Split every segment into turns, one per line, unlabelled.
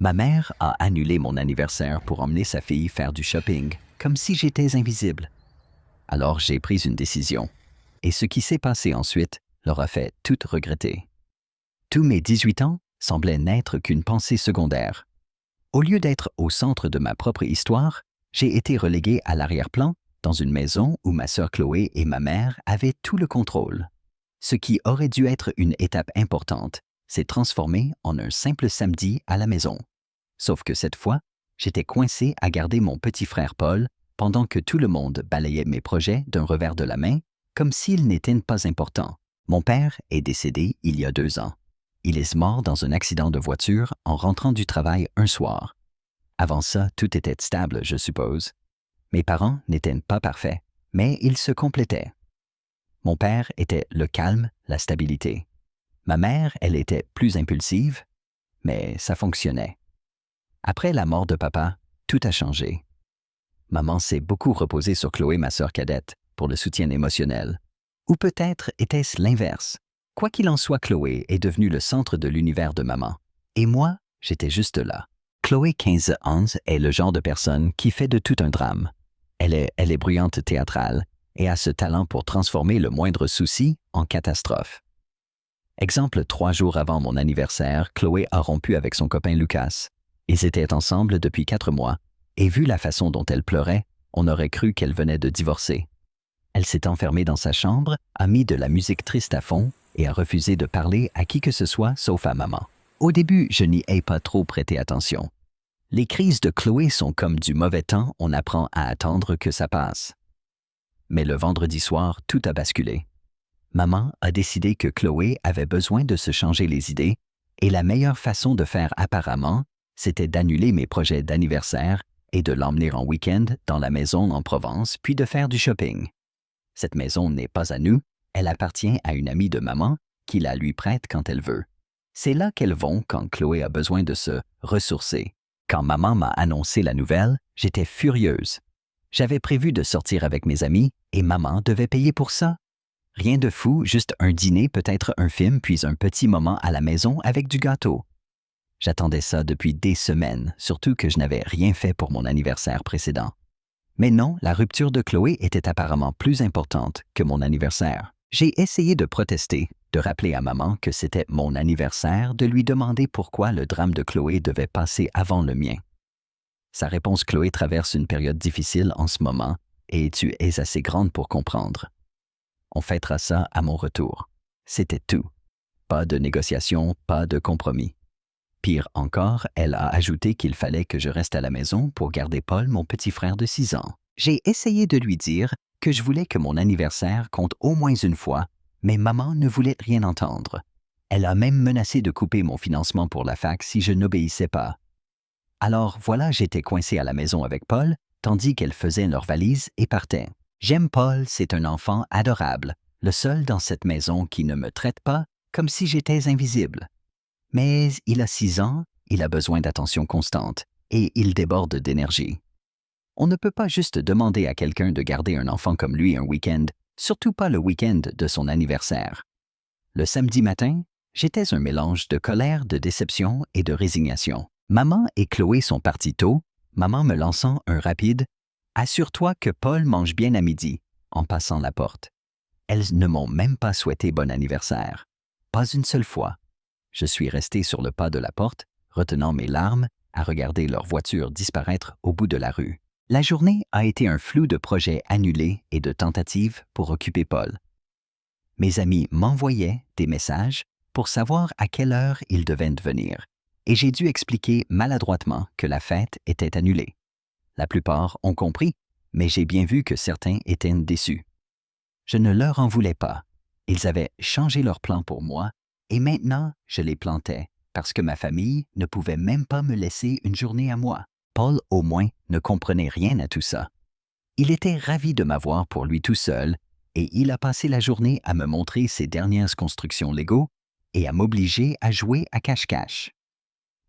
Ma mère a annulé mon anniversaire pour emmener sa fille faire du shopping, comme si j'étais invisible. Alors j'ai pris une décision. Et ce qui s'est passé ensuite leur a fait tout regretter. Tous mes 18 ans semblaient n'être qu'une pensée secondaire. Au lieu d'être au centre de ma propre histoire, j'ai été relégué à l'arrière-plan dans une maison où ma sœur Chloé et ma mère avaient tout le contrôle. Ce qui aurait dû être une étape importante s'est transformé en un simple samedi à la maison. Sauf que cette fois, j'étais coincé à garder mon petit frère Paul pendant que tout le monde balayait mes projets d'un revers de la main, comme s'ils n'étaient pas importants. Mon père est décédé il y a 2 ans. Il est mort dans un accident de voiture en rentrant du travail un soir. Avant ça, tout était stable, je suppose. Mes parents n'étaient pas parfaits, mais ils se complétaient. Mon père était le calme, la stabilité. Ma mère, elle était plus impulsive, mais ça fonctionnait. Après la mort de papa, tout a changé. Maman s'est beaucoup reposée sur Chloé, ma sœur cadette, pour le soutien émotionnel. Ou peut-être était-ce l'inverse. Quoi qu'il en soit, Chloé est devenue le centre de l'univers de maman. Et moi, j'étais juste là. Chloé, 15 ans, est le genre de personne qui fait de tout un drame. Elle est bruyante théâtrale et a ce talent pour transformer le moindre souci en catastrophe. Exemple, 3 jours avant mon anniversaire, Chloé a rompu avec son copain Lucas. Ils étaient ensemble depuis 4 mois, et vu la façon dont elle pleurait, on aurait cru qu'elle venait de divorcer. Elle s'est enfermée dans sa chambre, a mis de la musique triste à fond et a refusé de parler à qui que ce soit sauf à maman. Au début, je n'y ai pas trop prêté attention. Les crises de Chloé sont comme du mauvais temps, on apprend à attendre que ça passe. Mais le vendredi soir, tout a basculé. Maman a décidé que Chloé avait besoin de se changer les idées et la meilleure façon de faire apparemment, c'était d'annuler mes projets d'anniversaire et de l'emmener en week-end dans la maison en Provence puis de faire du shopping. Cette maison n'est pas à nous, elle appartient à une amie de maman qui la lui prête quand elle veut. C'est là qu'elles vont quand Chloé a besoin de se ressourcer. Quand maman m'a annoncé la nouvelle, j'étais furieuse. J'avais prévu de sortir avec mes amis et maman devait payer pour ça. Rien de fou, juste un dîner, peut-être un film, puis un petit moment à la maison avec du gâteau. J'attendais ça depuis des semaines, surtout que je n'avais rien fait pour mon anniversaire précédent. Mais non, la rupture de Chloé était apparemment plus importante que mon anniversaire. J'ai essayé de protester, de rappeler à maman que c'était mon anniversaire, de lui demander pourquoi le drame de Chloé devait passer avant le mien. Sa réponse: Chloé traverse une période difficile en ce moment et tu es assez grande pour comprendre. On fêtera ça à mon retour. C'était tout. Pas de négociation, pas de compromis. Pire encore, elle a ajouté qu'il fallait que je reste à la maison pour garder Paul, mon petit frère de 6 ans. J'ai essayé de lui dire que je voulais que mon anniversaire compte au moins une fois, mais maman ne voulait rien entendre. Elle a même menacé de couper mon financement pour la fac si je n'obéissais pas. Alors voilà, j'étais coincé à la maison avec Paul, tandis qu'elles faisaient leurs valises et partaient. J'aime Paul, c'est un enfant adorable, le seul dans cette maison qui ne me traite pas comme si j'étais invisible. Mais il a 6 ans, il a besoin d'attention constante et il déborde d'énergie. On ne peut pas juste demander à quelqu'un de garder un enfant comme lui un week-end, surtout pas le week-end de son anniversaire. Le samedi matin, j'étais un mélange de colère, de déception et de résignation. Maman et Chloé sont partis tôt, maman me lançant un rapide « Assure-toi que Paul mange bien à midi » en passant la porte. Elles ne m'ont même pas souhaité bon anniversaire. Pas une seule fois. Je suis resté sur le pas de la porte, retenant mes larmes, à regarder leur voiture disparaître au bout de la rue. La journée a été un flou de projets annulés et de tentatives pour occuper Paul. Mes amis m'envoyaient des messages pour savoir à quelle heure ils devaient venir, et j'ai dû expliquer maladroitement que la fête était annulée. La plupart ont compris, mais j'ai bien vu que certains étaient déçus. Je ne leur en voulais pas. Ils avaient changé leur plan pour moi, et maintenant je les plantais, parce que ma famille ne pouvait même pas me laisser une journée à moi. Paul, au moins, ne comprenait rien à tout ça. Il était ravi de m'avoir pour lui tout seul, et il a passé la journée à me montrer ses dernières constructions Lego et à m'obliger à jouer à cache-cache.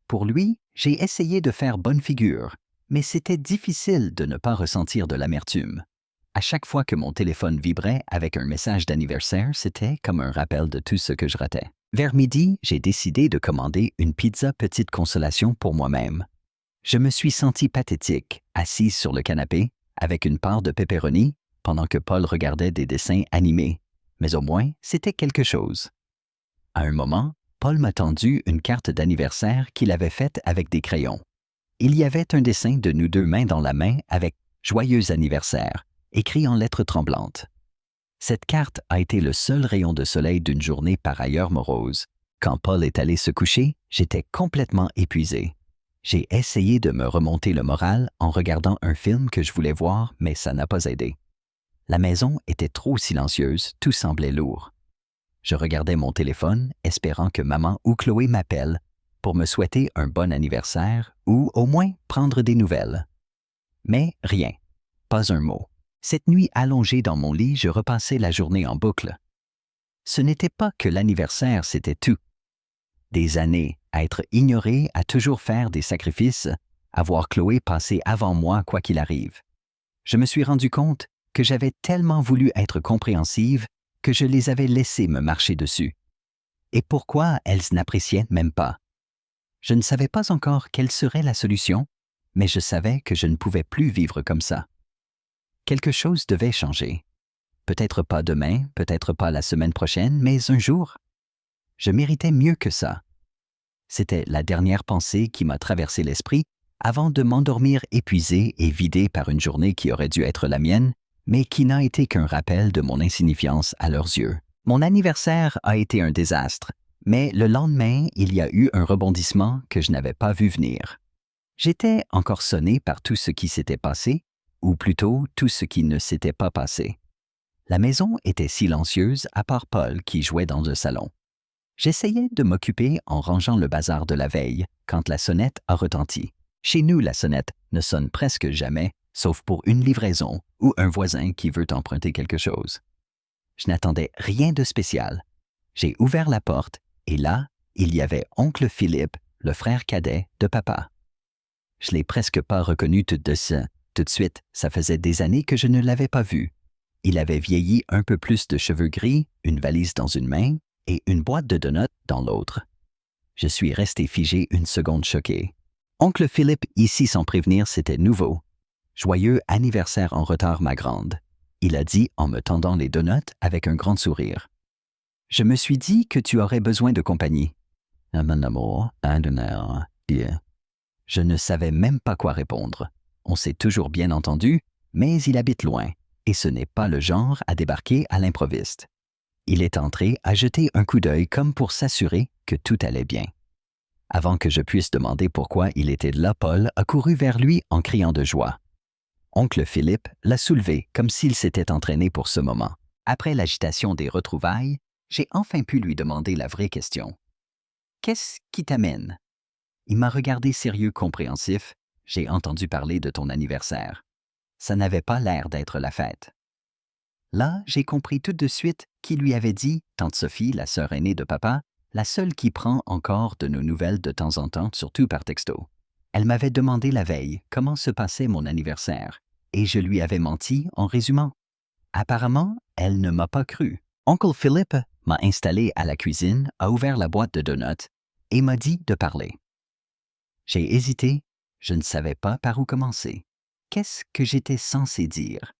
Pour lui, j'ai essayé de faire bonne figure, mais c'était difficile de ne pas ressentir de l'amertume. À chaque fois que mon téléphone vibrait avec un message d'anniversaire, c'était comme un rappel de tout ce que je ratais. Vers midi, j'ai décidé de commander une pizza petite consolation pour moi-même. Je me suis senti pathétique, assise sur le canapé, avec une part de pepperoni, pendant que Paul regardait des dessins animés. Mais au moins, c'était quelque chose. À un moment, Paul m'a tendu une carte d'anniversaire qu'il avait faite avec des crayons. Il y avait un dessin de nous deux main dans la main avec « Joyeux anniversaire » écrit en lettres tremblantes. Cette carte a été le seul rayon de soleil d'une journée par ailleurs morose. Quand Paul est allé se coucher, j'étais complètement épuisé. J'ai essayé de me remonter le moral en regardant un film que je voulais voir, mais ça n'a pas aidé. La maison était trop silencieuse, tout semblait lourd. Je regardais mon téléphone, espérant que maman ou Chloé m'appelle pour me souhaiter un bon anniversaire ou au moins prendre des nouvelles. Mais rien, pas un mot. Cette nuit allongée dans mon lit, je repassais la journée en boucle. Ce n'était pas que l'anniversaire, c'était tout. Des années à être ignoré, à toujours faire des sacrifices, à voir Chloé passer avant moi quoi qu'il arrive. Je me suis rendu compte que j'avais tellement voulu être compréhensive que je les avais laissées me marcher dessus. Et pourquoi elles n'appréciaient même pas? Je ne savais pas encore quelle serait la solution, mais je savais que je ne pouvais plus vivre comme ça. Quelque chose devait changer. Peut-être pas demain, peut-être pas la semaine prochaine, mais un jour. Je méritais mieux que ça. C'était la dernière pensée qui m'a traversé l'esprit avant de m'endormir épuisé et vidé par une journée qui aurait dû être la mienne, mais qui n'a été qu'un rappel de mon insignifiance à leurs yeux. Mon anniversaire a été un désastre, mais le lendemain, il y a eu un rebondissement que je n'avais pas vu venir. J'étais encore sonné par tout ce qui s'était passé, ou plutôt tout ce qui ne s'était pas passé. La maison était silencieuse à part Paul qui jouait dans le salon. J'essayais de m'occuper en rangeant le bazar de la veille quand la sonnette a retenti. Chez nous, la sonnette ne sonne presque jamais, sauf pour une livraison ou un voisin qui veut emprunter quelque chose. Je n'attendais rien de spécial. J'ai ouvert la porte et là, il y avait oncle Philippe, le frère cadet de papa. Je l'ai presque pas reconnu tout de suite, ça faisait des années que je ne l'avais pas vu. Il avait vieilli un peu plus de cheveux gris, une valise dans une main et une boîte de donuts dans l'autre. Je suis resté figé une seconde choqué. Oncle Philippe, ici sans prévenir, c'était nouveau. Joyeux anniversaire en retard, ma grande. Il a dit en me tendant les donuts avec un grand sourire. Je me suis dit que tu aurais besoin de compagnie. Mon amour, je ne savais même pas quoi répondre. On s'est toujours bien entendu, mais il habite loin, et ce n'est pas le genre à débarquer à l'improviste. Il est entré à jeter un coup d'œil comme pour s'assurer que tout allait bien. Avant que je puisse demander pourquoi il était là, Paul a couru vers lui en criant de joie. Oncle Philippe l'a soulevé comme s'il s'était entraîné pour ce moment. Après l'agitation des retrouvailles, j'ai enfin pu lui demander la vraie question. « Qu'est-ce qui t'amène » Il m'a regardé sérieux, compréhensif. « J'ai entendu parler de ton anniversaire. Ça n'avait pas l'air d'être la fête. » Là, j'ai compris tout de suite qui lui avait dit, tante Sophie, la sœur aînée de papa, la seule qui prend encore de nos nouvelles de temps en temps, surtout par texto. Elle m'avait demandé la veille comment se passait mon anniversaire, et je lui avais menti en résumant. Apparemment, elle ne m'a pas cru. Oncle Philippe m'a installé à la cuisine, a ouvert la boîte de donuts et m'a dit de parler. J'ai hésité, je ne savais pas par où commencer. Qu'est-ce que j'étais censé dire?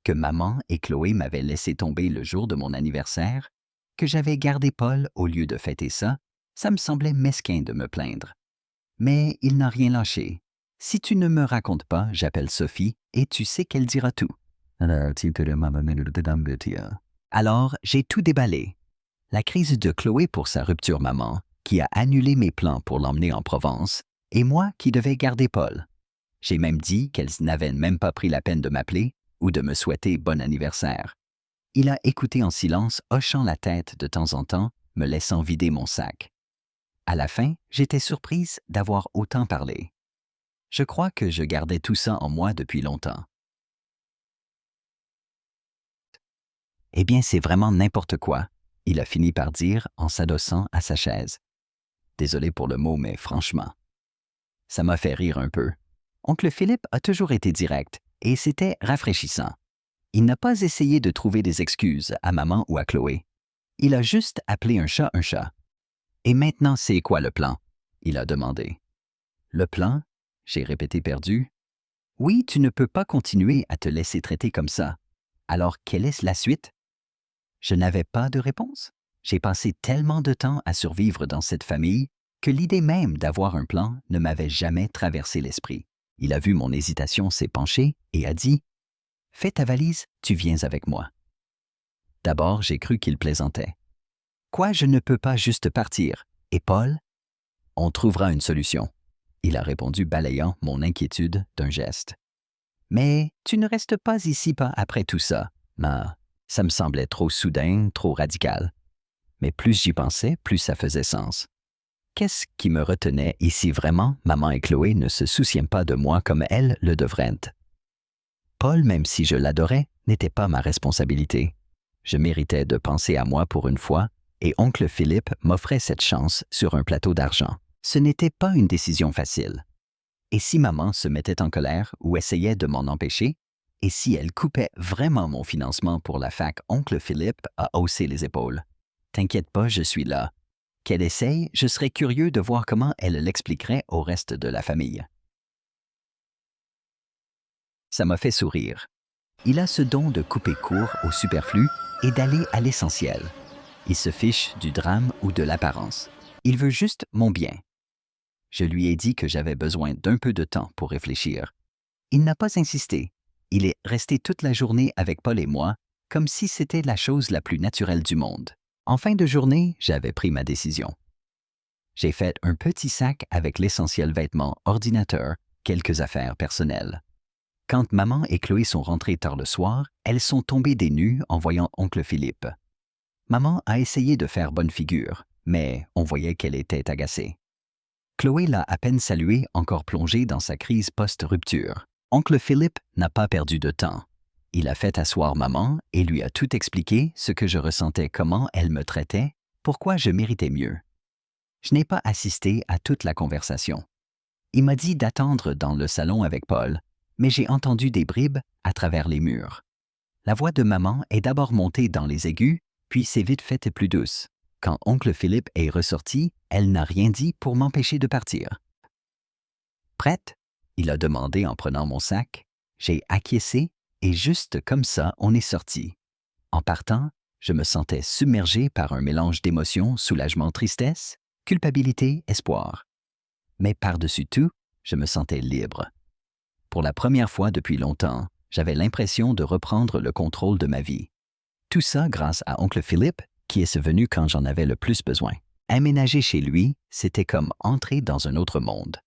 Que maman et Chloé m'avaient laissé tomber le jour de mon anniversaire, que j'avais gardé Paul au lieu de fêter ça, ça me semblait mesquin de me plaindre. Mais il n'a rien lâché. Si tu ne me racontes pas, j'appelle Sophie et tu sais qu'elle dira tout. Alors, j'ai tout déballé. La crise de Chloé pour sa rupture maman, qui a annulé mes plans pour l'emmener en Provence, et moi qui devais garder Paul. J'ai même dit qu'elle n'avait même pas pris la peine de m'appeler ou de me souhaiter bon anniversaire. Il a écouté en silence, hochant la tête de temps en temps, me laissant vider mon sac. À la fin, j'étais surprise d'avoir autant parlé. Je crois que je gardais tout ça en moi depuis longtemps. Eh bien, c'est vraiment n'importe quoi, il a fini par dire en s'adossant à sa chaise. Désolé pour le mot, mais franchement. Ça m'a fait rire un peu. Oncle Philippe a toujours été direct, et c'était rafraîchissant. Il n'a pas essayé de trouver des excuses à maman ou à Chloé. Il a juste appelé un chat un chat. Et maintenant, c'est quoi le plan? Il a demandé. Le plan? J'ai répété perdu. Oui, tu ne peux pas continuer à te laisser traiter comme ça. Alors, quelle est la suite? Je n'avais pas de réponse. J'ai passé tellement de temps à survivre dans cette famille que l'idée même d'avoir un plan ne m'avait jamais traversé l'esprit. Il a vu mon hésitation, s'est penché et a dit « Fais ta valise, tu viens avec moi. » D'abord, j'ai cru qu'il plaisantait. « Quoi, je ne peux pas juste partir. Et Paul? » « On trouvera une solution. » Il a répondu balayant mon inquiétude d'un geste. « Mais tu ne restes pas ici pas après tout ça. » Ça me semblait trop soudain, trop radical. Mais plus j'y pensais, plus ça faisait sens. Qu'est-ce qui me retenait ici vraiment? Maman et Chloé ne se souciaient pas de moi comme elles le devraient. Paul, même si je l'adorais, n'était pas ma responsabilité. Je méritais de penser à moi pour une fois, et oncle Philippe m'offrait cette chance sur un plateau d'argent. Ce n'était pas une décision facile. Et si maman se mettait en colère ou essayait de m'en empêcher, et si elle coupait vraiment mon financement pour la fac, oncle Philippe a haussé les épaules. « T'inquiète pas, je suis là. Qu'elle essaye, je serais curieux de voir comment elle l'expliquerait au reste de la famille. » Ça m'a fait sourire. Il a ce don de couper court au superflu et d'aller à l'essentiel. Il se fiche du drame ou de l'apparence. Il veut juste mon bien. Je lui ai dit que j'avais besoin d'un peu de temps pour réfléchir. Il n'a pas insisté. Il est resté toute la journée avec Paul et moi, comme si c'était la chose la plus naturelle du monde. En fin de journée, j'avais pris ma décision. J'ai fait un petit sac avec l'essentiel vêtements, ordinateur, quelques affaires personnelles. Quand maman et Chloé sont rentrées tard le soir, elles sont tombées des nues en voyant oncle Philippe. Maman a essayé de faire bonne figure, mais on voyait qu'elle était agacée. Chloé l'a à peine saluée, encore plongée dans sa crise post-rupture. Oncle Philippe n'a pas perdu de temps. Il a fait asseoir maman et lui a tout expliqué ce que je ressentais, comment elle me traitait, pourquoi je méritais mieux. Je n'ai pas assisté à toute la conversation. Il m'a dit d'attendre dans le salon avec Paul, mais j'ai entendu des bribes à travers les murs. La voix de maman est d'abord montée dans les aigus, puis s'est vite faite plus douce. Quand oncle Philippe est ressorti, elle n'a rien dit pour m'empêcher de partir. « Prête? » il a demandé en prenant mon sac. J'ai acquiescé et juste comme ça, on est sorti. En partant, je me sentais submergé par un mélange d'émotions, soulagement, tristesse, culpabilité, espoir. Mais par-dessus tout, je me sentais libre. Pour la première fois depuis longtemps, j'avais l'impression de reprendre le contrôle de ma vie. Tout ça grâce à oncle Philippe, qui est venu quand j'en avais le plus besoin. Aménager chez lui, c'était comme entrer dans un autre monde.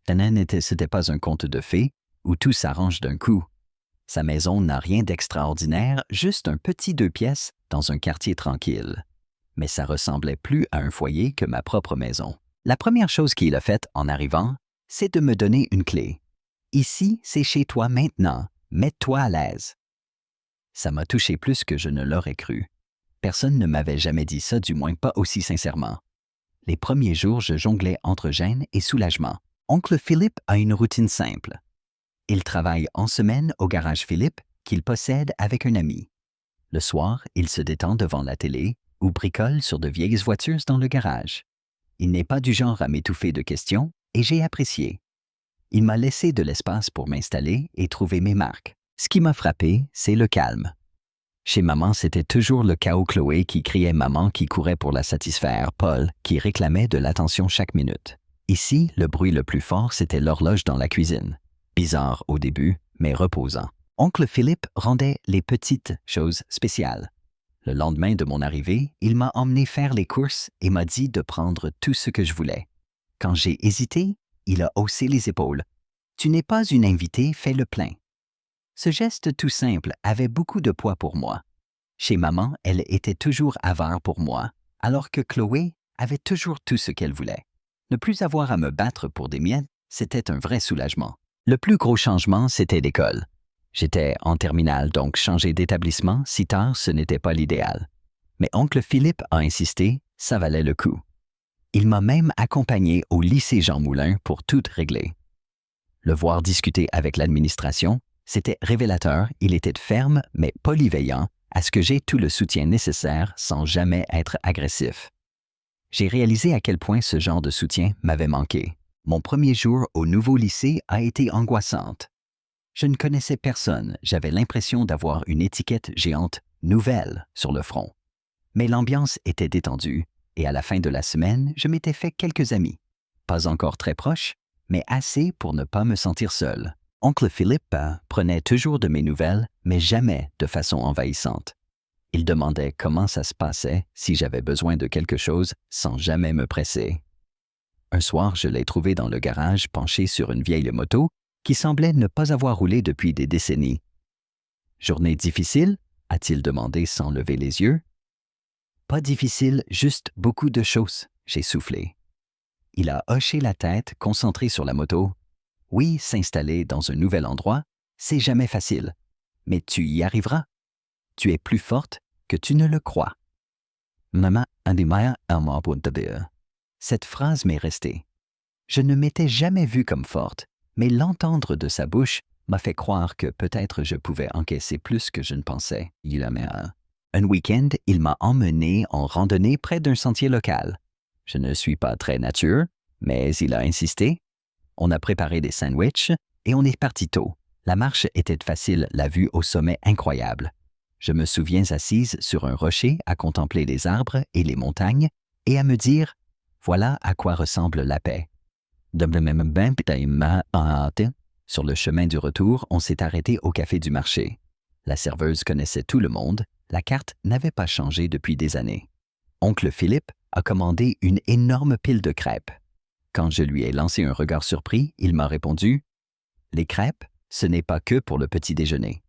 Ce n'était pas un conte de fées où tout s'arrange d'un coup. Sa maison n'a rien d'extraordinaire, juste un petit 2 pièces dans un quartier tranquille. Mais ça ressemblait plus à un foyer que ma propre maison. La première chose qu'il a faite en arrivant, c'est de me donner une clé. Ici, c'est chez toi maintenant. Mets-toi à l'aise. Ça m'a touché plus que je ne l'aurais cru. Personne ne m'avait jamais dit ça, du moins pas aussi sincèrement. Les premiers jours, je jonglais entre gêne et soulagement. Oncle Philippe a une routine simple. Il travaille en semaine au garage Philippe, qu'il possède avec un ami. Le soir, il se détend devant la télé ou bricole sur de vieilles voitures dans le garage. Il n'est pas du genre à m'étouffer de questions et j'ai apprécié. Il m'a laissé de l'espace pour m'installer et trouver mes marques. Ce qui m'a frappé, c'est le calme. Chez maman, c'était toujours le chaos. Chloé qui criait, maman qui courait pour la satisfaire, Paul qui réclamait de l'attention chaque minute. Ici, le bruit le plus fort, c'était l'horloge dans la cuisine. Bizarre au début, mais reposant. Oncle Philippe rendait les petites choses spéciales. Le lendemain de mon arrivée, il m'a emmené faire les courses et m'a dit de prendre tout ce que je voulais. Quand j'ai hésité, il a haussé les épaules. « Tu n'es pas une invitée, fais le plein. » Ce geste tout simple avait beaucoup de poids pour moi. Chez maman, elle était toujours avare pour moi, alors que Chloé avait toujours tout ce qu'elle voulait. Ne plus avoir à me battre pour des miettes, c'était un vrai soulagement. Le plus gros changement, c'était l'école. J'étais en terminale, donc changer d'établissement si tard, ce n'était pas l'idéal. Mais oncle Philippe a insisté, ça valait le coup. Il m'a même accompagné au lycée Jean Moulin pour tout régler. Le voir discuter avec l'administration, c'était révélateur. Il était ferme, mais polyvalent, à ce que j'ai tout le soutien nécessaire sans jamais être agressif. J'ai réalisé à quel point ce genre de soutien m'avait manqué. Mon premier jour au nouveau lycée a été angoissante. Je ne connaissais personne, j'avais l'impression d'avoir une étiquette géante « nouvelle » sur le front. Mais l'ambiance était détendue, et à la fin de la semaine, je m'étais fait quelques amis. Pas encore très proches, mais assez pour ne pas me sentir seul. Oncle Philippe prenait toujours de mes nouvelles, mais jamais de façon envahissante. Il demandait comment ça se passait, si j'avais besoin de quelque chose, sans jamais me presser. Un soir, je l'ai trouvé dans le garage, penché sur une vieille moto, qui semblait ne pas avoir roulé depuis des décennies. « Journée difficile ?» a-t-il demandé sans lever les yeux. « Pas difficile, juste beaucoup de choses », j'ai soufflé. Il a hoché la tête, concentré sur la moto. « Oui, s'installer dans un nouvel endroit, c'est jamais facile. Mais tu y arriveras. Tu es plus forte que tu ne le crois. » Maman, cette phrase m'est restée. Je ne m'étais jamais vue comme forte, mais l'entendre de sa bouche m'a fait croire que peut-être je pouvais encaisser plus que je ne pensais. Un week-end, il m'a emmené en randonnée près d'un sentier local. Je ne suis pas très nature, mais il a insisté. On a préparé des sandwichs et on est parti tôt. La marche était facile, la vue au sommet incroyable. Je me souviens assise sur un rocher à contempler les arbres et les montagnes et à me dire « Voilà à quoi ressemble la paix ». Sur le chemin du retour, on s'est arrêté au café du marché. La serveuse connaissait tout le monde, la carte n'avait pas changé depuis des années. Oncle Philippe a commandé une énorme pile de crêpes. Quand je lui ai lancé un regard surpris, il m'a répondu « Les crêpes, ce n'est pas que pour le petit déjeuner. »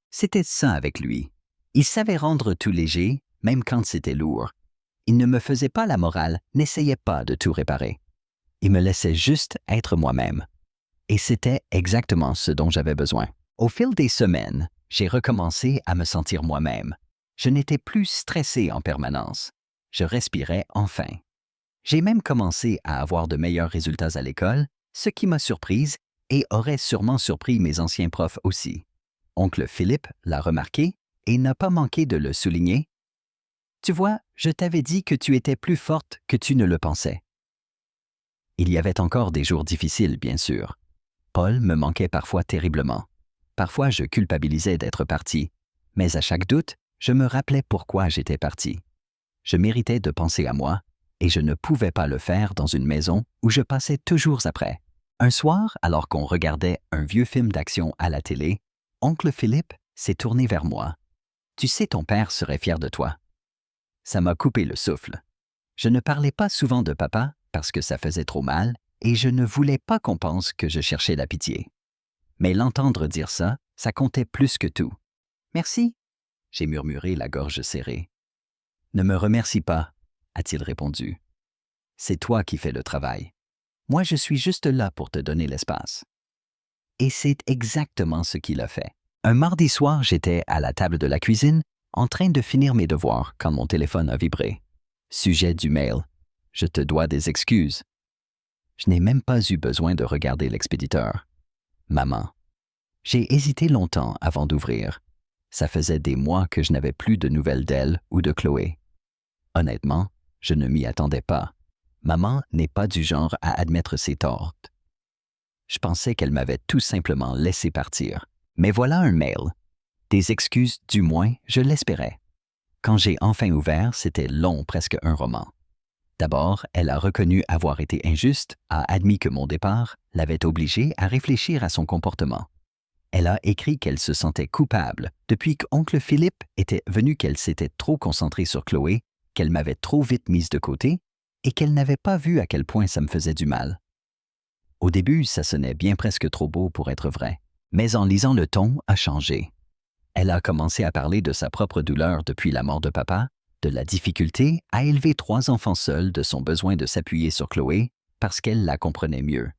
C'était ça avec lui. Il savait rendre tout léger, même quand c'était lourd. Il ne me faisait pas la morale, n'essayait pas de tout réparer. Il me laissait juste être moi-même. Et c'était exactement ce dont j'avais besoin. Au fil des semaines, j'ai recommencé à me sentir moi-même. Je n'étais plus stressé en permanence. Je respirais enfin. J'ai même commencé à avoir de meilleurs résultats à l'école, ce qui m'a surprise et aurait sûrement surpris mes anciens profs aussi. Oncle Philippe l'a remarqué et n'a pas manqué de le souligner. « Tu vois, je t'avais dit que tu étais plus forte que tu ne le pensais. » Il y avait encore des jours difficiles, bien sûr. Paul me manquait parfois terriblement. Parfois, je culpabilisais d'être parti, mais à chaque doute, je me rappelais pourquoi j'étais parti. Je méritais de penser à moi, et je ne pouvais pas le faire dans une maison où je passais toujours après. Un soir, alors qu'on regardait un vieux film d'action à la télé, Oncle Philippe s'est tourné vers moi. « Tu sais, ton père serait fier de toi. » Ça m'a coupé le souffle. Je ne parlais pas souvent de papa parce que ça faisait trop mal et je ne voulais pas qu'on pense que je cherchais la pitié. Mais l'entendre dire ça, ça comptait plus que tout. « Merci », j'ai murmuré la gorge serrée. « Ne me remercie pas », a-t-il répondu. « C'est toi qui fais le travail. Moi, je suis juste là pour te donner l'espace. » Et c'est exactement ce qu'il a fait. Un mardi soir, j'étais à la table de la cuisine, en train de finir mes devoirs quand mon téléphone a vibré. Sujet du mail. Je te dois des excuses. Je n'ai même pas eu besoin de regarder l'expéditeur. Maman. J'ai hésité longtemps avant d'ouvrir. Ça faisait des mois que je n'avais plus de nouvelles d'elle ou de Chloé. Honnêtement, je ne m'y attendais pas. Maman n'est pas du genre à admettre ses torts. Je pensais qu'elle m'avait tout simplement laissé partir. Mais voilà un mail. Des excuses, du moins, je l'espérais. Quand j'ai enfin ouvert, c'était long, presque un roman. D'abord, elle a reconnu avoir été injuste, a admis que mon départ l'avait obligée à réfléchir à son comportement. Elle a écrit qu'elle se sentait coupable depuis qu'oncle Philippe était venu, qu'elle s'était trop concentrée sur Chloé, qu'elle m'avait trop vite mise de côté et qu'elle n'avait pas vu à quel point ça me faisait du mal. Au début, ça sonnait bien presque trop beau pour être vrai. Mais en lisant, le ton a changé. Elle a commencé à parler de sa propre douleur depuis la mort de papa, de la difficulté à élever 3 enfants seuls, de son besoin de s'appuyer sur Chloé parce qu'elle la comprenait mieux.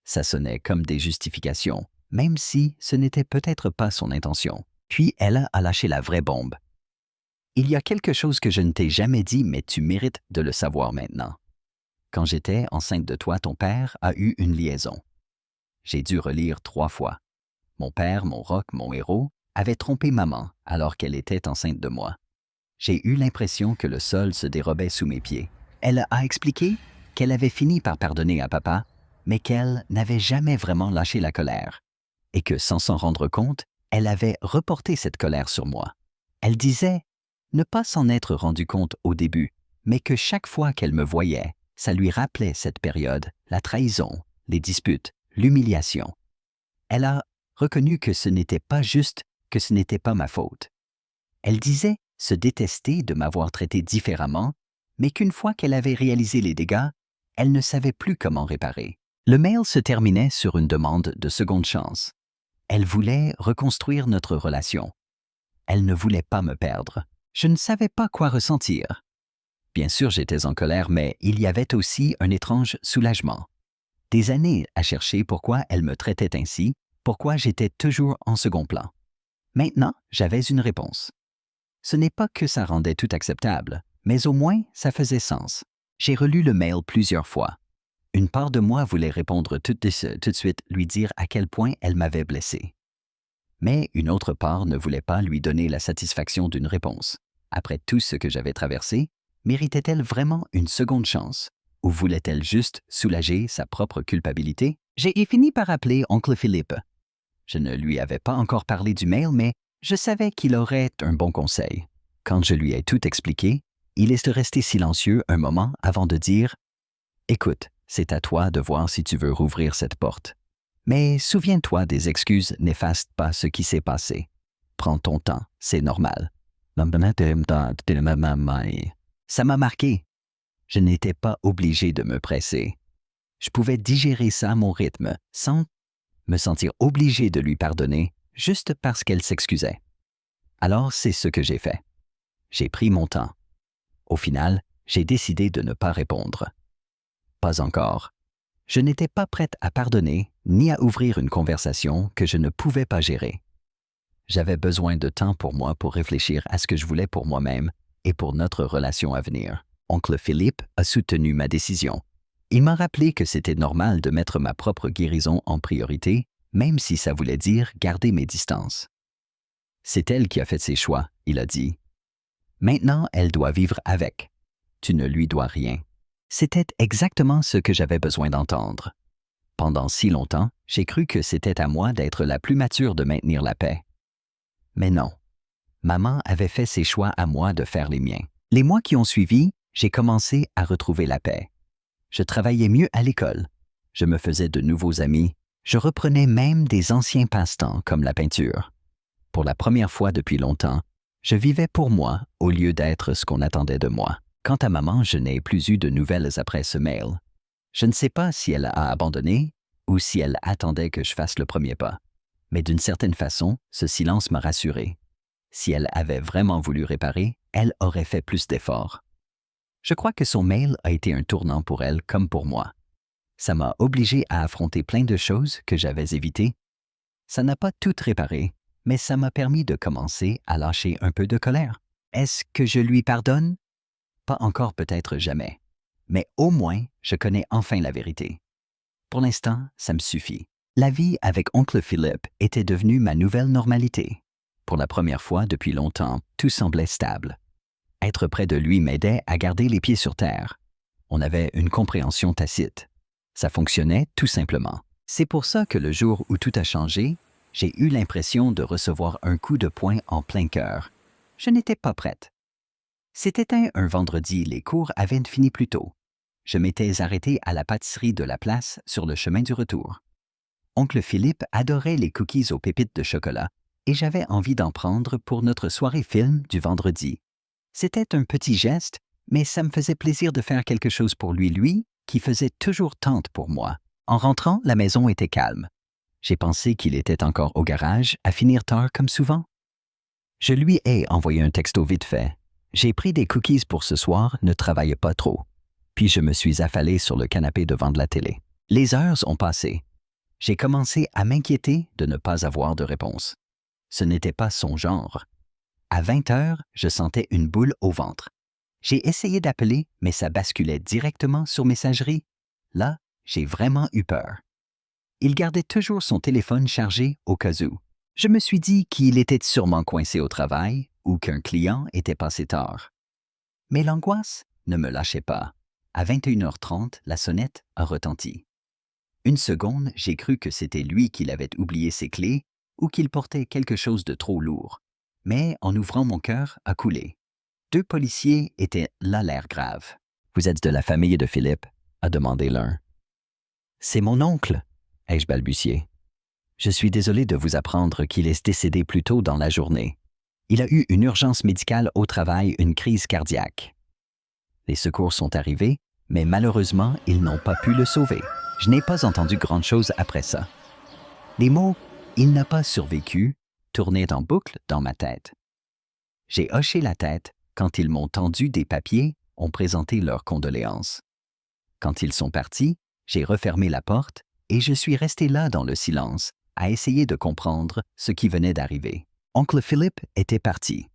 Ça sonnait comme des justifications, même si ce n'était peut-être pas son intention. Puis elle a lâché la vraie bombe. « Il y a quelque chose que je ne t'ai jamais dit, mais tu mérites de le savoir maintenant. Quand j'étais enceinte de toi, ton père a eu une liaison. J'ai dû relire 3 fois. Mon père, mon roc, mon héros, avait trompé maman alors qu'elle était enceinte de moi. J'ai eu l'impression que le sol se dérobait sous mes pieds. Elle a expliqué qu'elle avait fini par pardonner à papa, mais qu'elle n'avait jamais vraiment lâché la colère, et que sans s'en rendre compte, elle avait reporté cette colère sur moi. Elle disait ne pas s'en être rendu compte au début, mais que chaque fois qu'elle me voyait, ça lui rappelait cette période, la trahison, les disputes, l'humiliation. Elle a reconnu que ce n'était pas juste, que ce n'était pas ma faute. Elle disait se détester de m'avoir traité différemment, mais qu'une fois qu'elle avait réalisé les dégâts, elle ne savait plus comment réparer. Le mail se terminait sur une demande de seconde chance. Elle voulait reconstruire notre relation. Elle ne voulait pas me perdre. Je ne savais pas quoi ressentir. Bien sûr, j'étais en colère, mais il y avait aussi un étrange soulagement. Des années à chercher pourquoi elle me traitait ainsi, pourquoi j'étais toujours en second plan. Maintenant, j'avais une réponse. Ce n'est pas que ça rendait tout acceptable, mais au moins, ça faisait sens. J'ai relu le mail plusieurs fois. Une part de moi voulait répondre tout de suite, lui dire à quel point elle m'avait blessé. Mais une autre part ne voulait pas lui donner la satisfaction d'une réponse. Après tout ce que j'avais traversé, méritait-elle vraiment une seconde chance? Ou voulait-elle juste soulager sa propre culpabilité? J'ai fini par appeler oncle Philippe. Je ne lui avais pas encore parlé du mail, mais je savais qu'il aurait un bon conseil. Quand je lui ai tout expliqué, il est resté silencieux un moment avant de dire « Écoute, c'est à toi de voir si tu veux rouvrir cette porte. Mais souviens-toi des excuses néfastes pas ce qui s'est passé. Prends ton temps, c'est normal. » Ça m'a marqué. Je n'étais pas obligé de me presser. Je pouvais digérer ça à mon rythme, sans me sentir obligé de lui pardonner, juste parce qu'elle s'excusait. Alors c'est ce que j'ai fait. J'ai pris mon temps. Au final, j'ai décidé de ne pas répondre. Pas encore. Je n'étais pas prête à pardonner, ni à ouvrir une conversation que je ne pouvais pas gérer. J'avais besoin de temps pour moi pour réfléchir à ce que je voulais pour moi-même et pour notre relation à venir. Oncle Philippe a soutenu ma décision. Il m'a rappelé que c'était normal de mettre ma propre guérison en priorité, même si ça voulait dire garder mes distances. C'est elle qui a fait ses choix, il a dit. Maintenant, elle doit vivre avec. Tu ne lui dois rien. C'était exactement ce que j'avais besoin d'entendre. Pendant si longtemps, j'ai cru que c'était à moi d'être la plus mature de maintenir la paix. Mais non. Maman avait fait ses choix à moi de faire les miens. Les mois qui ont suivi, j'ai commencé à retrouver la paix. Je travaillais mieux à l'école. Je me faisais de nouveaux amis. Je reprenais même des anciens passe-temps comme la peinture. Pour la première fois depuis longtemps, je vivais pour moi au lieu d'être ce qu'on attendait de moi. Quant à maman, je n'ai plus eu de nouvelles après ce mail. Je ne sais pas si elle a abandonné ou si elle attendait que je fasse le premier pas. Mais d'une certaine façon, ce silence m'a rassuré. Si elle avait vraiment voulu réparer, elle aurait fait plus d'efforts. Je crois que son mail a été un tournant pour elle comme pour moi. Ça m'a obligé à affronter plein de choses que j'avais évitées. Ça n'a pas tout réparé, mais ça m'a permis de commencer à lâcher un peu de colère. Est-ce que je lui pardonne? Pas encore, peut-être jamais. Mais au moins, je connais enfin la vérité. Pour l'instant, ça me suffit. La vie avec oncle Philippe était devenue ma nouvelle normalité. Pour la première fois depuis longtemps, tout semblait stable. Être près de lui m'aidait à garder les pieds sur terre. On avait une compréhension tacite. Ça fonctionnait tout simplement. C'est pour ça que le jour où tout a changé, j'ai eu l'impression de recevoir un coup de poing en plein cœur. Je n'étais pas prête. C'était un vendredi, les cours avaient fini plus tôt. Je m'étais arrêté à la pâtisserie de la place sur le chemin du retour. Oncle Philippe adorait les cookies aux pépites de chocolat et j'avais envie d'en prendre pour notre soirée film du vendredi. C'était un petit geste, mais ça me faisait plaisir de faire quelque chose pour lui qui faisait toujours tant pour moi. En rentrant, la maison était calme. J'ai pensé qu'il était encore au garage, à finir tard comme souvent. Je lui ai envoyé un texto vite fait. J'ai pris des cookies pour ce soir, ne travaille pas trop. Puis je me suis affalé sur le canapé devant de la télé. Les heures ont passé. J'ai commencé à m'inquiéter de ne pas avoir de réponse. Ce n'était pas son genre. À 20 heures, je sentais une boule au ventre. J'ai essayé d'appeler, mais ça basculait directement sur messagerie. Là, j'ai vraiment eu peur. Il gardait toujours son téléphone chargé au cas où. Je me suis dit qu'il était sûrement coincé au travail ou qu'un client était passé tard. Mais l'angoisse ne me lâchait pas. À 21h30, la sonnette a retenti. Une seconde, j'ai cru que c'était lui qui avait oublié ses clés ou qu'il portait quelque chose de trop lourd. Mais en ouvrant, mon cœur a coulé. 2 policiers étaient là, l'air grave. « Vous êtes de la famille de Philippe ?» a demandé l'un. « C'est mon oncle » ai-je balbutié. « Je suis désolé de vous apprendre qu'il est décédé plus tôt dans la journée. Il a eu une urgence médicale au travail, une crise cardiaque. » Les secours sont arrivés, mais malheureusement, ils n'ont pas pu le sauver. Je n'ai pas entendu grand-chose après ça. Les mots « il n'a pas survécu » tournaient en boucle dans ma tête. J'ai hoché la tête quand ils m'ont tendu des papiers, ont présenté leurs condoléances. Quand ils sont partis, j'ai refermé la porte et je suis resté là dans le silence, à essayer de comprendre ce qui venait d'arriver. Oncle Philippe était parti.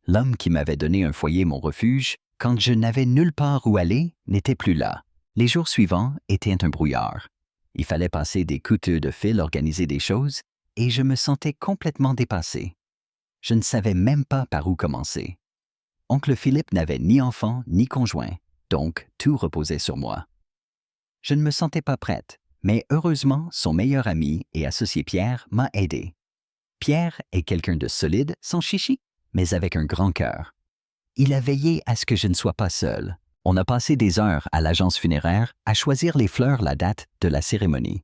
L'homme qui m'avait donné un foyer, mon refuge, quand je n'avais nulle part où aller, n'était plus là. Les jours suivants étaient un brouillard. Il fallait passer des coups de fil, organiser des choses, et je me sentais complètement dépassé. Je ne savais même pas par où commencer. Oncle Philippe n'avait ni enfant ni conjoint, donc tout reposait sur moi. Je ne me sentais pas prête, mais heureusement, son meilleur ami et associé Pierre m'a aidé. Pierre est quelqu'un de solide, sans chichi, mais avec un grand cœur. Il a veillé à ce que je ne sois pas seul. On a passé des heures à l'agence funéraire à choisir les fleurs, la date de la cérémonie.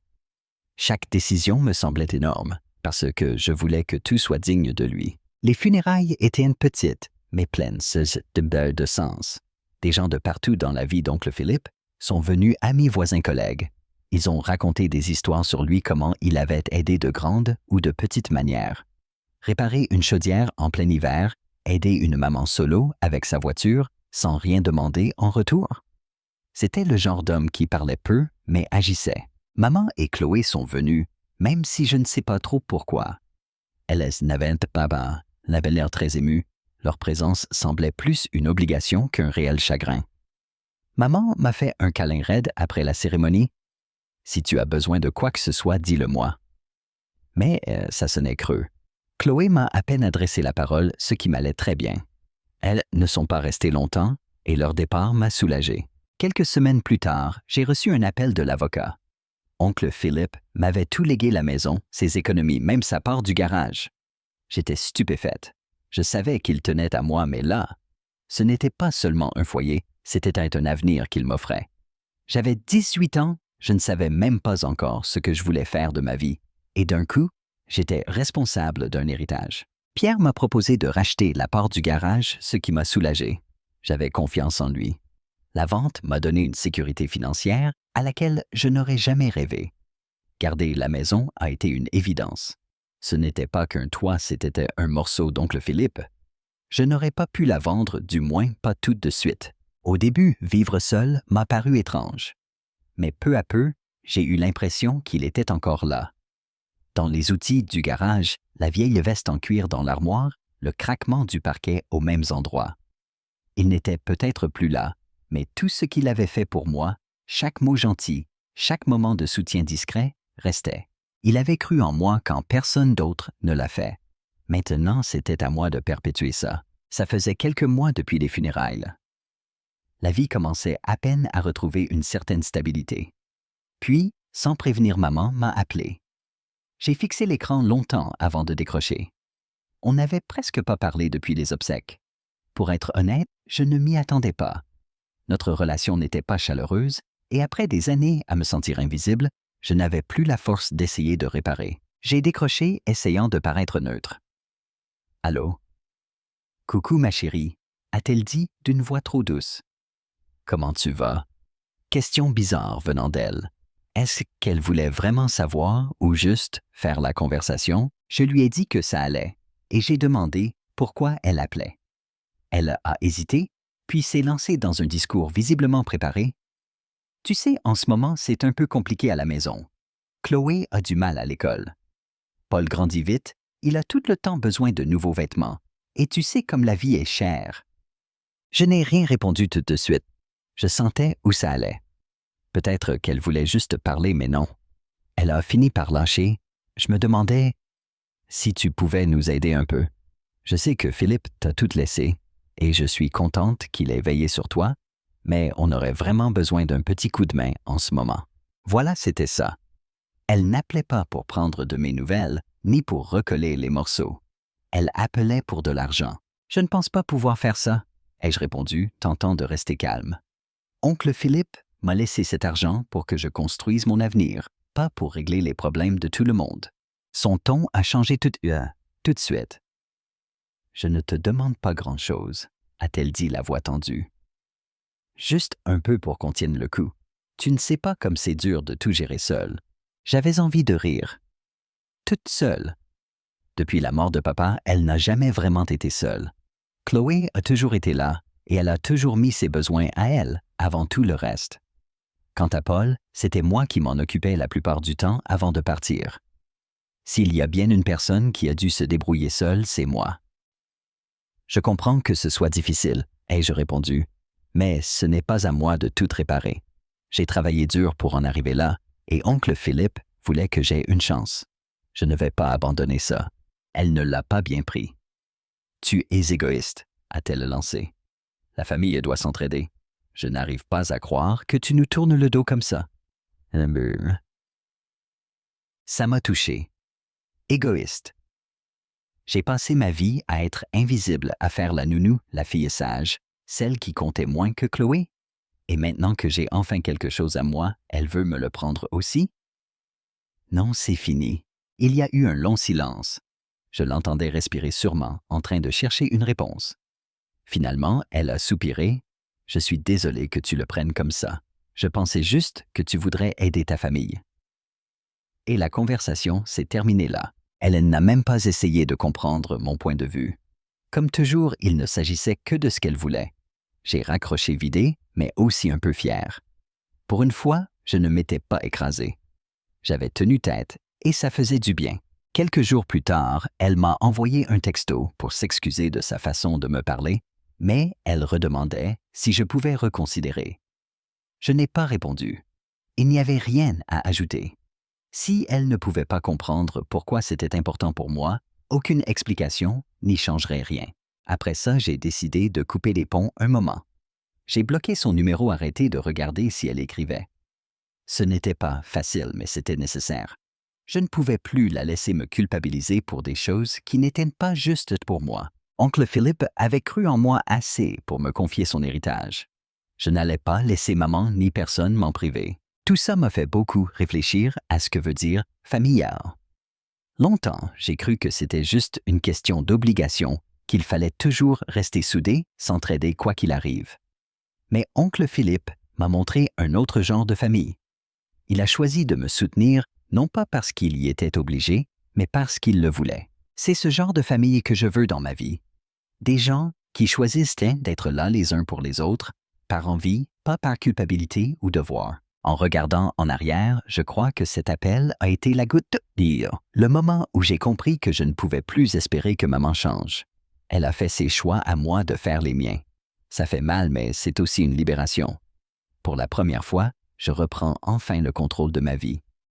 Chaque décision me semblait énorme, parce que je voulais que tout soit digne de lui. Les funérailles étaient petites, mais pleines de sens. Des gens de partout dans la vie d'oncle Philippe sont venus, amis, voisins, collègues. Ils ont raconté des histoires sur lui, comment il avait aidé de grandes ou de petites manières. Réparer une chaudière en plein hiver, aider une maman solo avec sa voiture sans rien demander en retour. C'était le genre d'homme qui parlait peu, mais agissait. Maman et Chloé sont venues, même si je ne sais pas trop pourquoi. Elles n'avaient pas l'air très émues. Leur présence semblait plus une obligation qu'un réel chagrin. Maman m'a fait un câlin raide après la cérémonie. « Si tu as besoin de quoi que ce soit, dis-le-moi. » Mais ça sonnait creux. Chloé m'a à peine adressé la parole, ce qui m'allait très bien. Elles ne sont pas restées longtemps et leur départ m'a soulagé. Quelques semaines plus tard, j'ai reçu un appel de l'avocat. Oncle Philippe m'avait tout légué, la maison, ses économies, même sa part du garage. J'étais stupéfaite. Je savais qu'il tenait à moi, mais là, ce n'était pas seulement un foyer, c'était un avenir qu'il m'offrait. J'avais 18 ans, je ne savais même pas encore ce que je voulais faire de ma vie. Et d'un coup, j'étais responsable d'un héritage. Pierre m'a proposé de racheter la part du garage, ce qui m'a soulagé. J'avais confiance en lui. La vente m'a donné une sécurité financière à laquelle je n'aurais jamais rêvé. Garder la maison a été une évidence. Ce n'était pas qu'un toit, c'était un morceau d'oncle Philippe. Je n'aurais pas pu la vendre, du moins pas tout de suite. Au début, vivre seul m'a paru étrange. Mais peu à peu, j'ai eu l'impression qu'il était encore là. Dans les outils du garage, la vieille veste en cuir dans l'armoire, le craquement du parquet aux mêmes endroits. Il n'était peut-être plus là, mais tout ce qu'il avait fait pour moi, chaque mot gentil, chaque moment de soutien discret, restait. Il avait cru en moi quand personne d'autre ne l'a fait. Maintenant, c'était à moi de perpétuer ça. Ça faisait quelques mois depuis les funérailles. La vie commençait à peine à retrouver une certaine stabilité. Puis, sans prévenir, maman m'a appelé. J'ai fixé l'écran longtemps avant de décrocher. On n'avait presque pas parlé depuis les obsèques. Pour être honnête, je ne m'y attendais pas. Notre relation n'était pas chaleureuse, et après des années à me sentir invisible, je n'avais plus la force d'essayer de réparer. J'ai décroché, essayant de paraître neutre. « Allô? »« Coucou, ma chérie, » a-t-elle dit d'une voix trop douce. « Comment tu vas? » Question bizarre venant d'elle. Est-ce qu'elle voulait vraiment savoir ou juste faire la conversation? Je lui ai dit que ça allait, et j'ai demandé pourquoi elle appelait. Elle a hésité, puis s'est lancée dans un discours visiblement préparé. « Tu sais, en ce moment, c'est un peu compliqué à la maison. Chloé a du mal à l'école. Paul grandit vite, il a tout le temps besoin de nouveaux vêtements. Et tu sais comme la vie est chère. » Je n'ai rien répondu tout de suite. Je sentais où ça allait. Peut-être qu'elle voulait juste parler, mais non. Elle a fini par lâcher. Je me demandais, Si tu pouvais nous aider un peu. Je sais que Philippe t'a tout laissé, et je suis contente qu'il ait veillé sur toi, mais on aurait vraiment besoin d'un petit coup de main en ce moment. Voilà, c'était ça. Elle n'appelait pas pour prendre de mes nouvelles, ni pour recoller les morceaux. Elle appelait pour de l'argent. Je ne pense pas pouvoir faire ça, ai-je répondu, tentant de rester calme. Oncle Philippe m'a laissé cet argent pour que je construise mon avenir, pas pour régler les problèmes de tout le monde. Son ton a changé tout de suite. Je ne te demande pas grand-chose, a-t-elle dit la voix tendue. Juste un peu pour qu'on tienne le coup. Tu ne sais pas comme c'est dur de tout gérer seul. J'avais envie de rire. Toute seule. Depuis la mort de papa, elle n'a jamais vraiment été seule. Chloé a toujours été là, et elle a toujours mis ses besoins à elle, avant tout le reste. Quant à Paul, c'était moi qui m'en occupais la plupart du temps avant de partir. S'il y a bien une personne qui a dû se débrouiller seule, c'est moi. Je comprends que ce soit difficile, ai-je répondu, mais ce n'est pas à moi de tout réparer. J'ai travaillé dur pour en arriver là, et oncle Philippe voulait que j'aie une chance. Je ne vais pas abandonner ça. Elle ne l'a pas bien pris. Tu es égoïste, a-t-elle lancé. La famille doit s'entraider. Je n'arrive pas à croire que tu nous tournes le dos comme ça. Ça m'a touché. Égoïste. J'ai passé ma vie à être invisible, à faire la nounou, la fille sage, celle qui comptait moins que Chloé. Et maintenant que j'ai enfin quelque chose à moi, elle veut me le prendre aussi? Non, c'est fini. Il y a eu un long silence. Je l'entendais respirer sûrement, en train de chercher une réponse. Finalement, elle a soupiré. « Je suis désolé que tu le prennes comme ça. Je pensais juste que tu voudrais aider ta famille. » Et la conversation s'est terminée là. Elle n'a même pas essayé de comprendre mon point de vue. Comme toujours, il ne s'agissait que de ce qu'elle voulait. J'ai raccroché vidé, mais aussi un peu fier. Pour une fois, je ne m'étais pas écrasé. J'avais tenu tête, et ça faisait du bien. Quelques jours plus tard, elle m'a envoyé un texto pour s'excuser de sa façon de me parler, mais elle redemandait si je pouvais reconsidérer. Je n'ai pas répondu. Il n'y avait rien à ajouter. Si elle ne pouvait pas comprendre pourquoi c'était important pour moi, aucune explication n'y changerait rien. Après ça, j'ai décidé de couper les ponts un moment. J'ai bloqué son numéro, arrêté de regarder si elle écrivait. Ce n'était pas facile, mais c'était nécessaire. Je ne pouvais plus la laisser me culpabiliser pour des choses qui n'étaient pas justes pour moi. Oncle Philippe avait cru en moi assez pour me confier son héritage. Je n'allais pas laisser maman ni personne m'en priver. Tout ça m'a fait beaucoup réfléchir à ce que veut dire « familial ». Longtemps, j'ai cru que c'était juste une question d'obligation, qu'il fallait toujours rester soudés, s'entraider quoi qu'il arrive. Mais oncle Philippe m'a montré un autre genre de famille. Il a choisi de me soutenir, non pas parce qu'il y était obligé, mais parce qu'il le voulait. C'est ce genre de famille que je veux dans ma vie. Des gens qui choisissent d'être là les uns pour les autres, par envie, pas par culpabilité ou devoir. En regardant en arrière, je crois que cet appel a été la goutte d'eau, le moment où j'ai compris que je ne pouvais plus espérer que maman change. Elle a fait ses choix, à moi de faire les miens. Ça fait mal, mais c'est aussi une libération. Pour la première fois, je reprends enfin le contrôle de ma vie.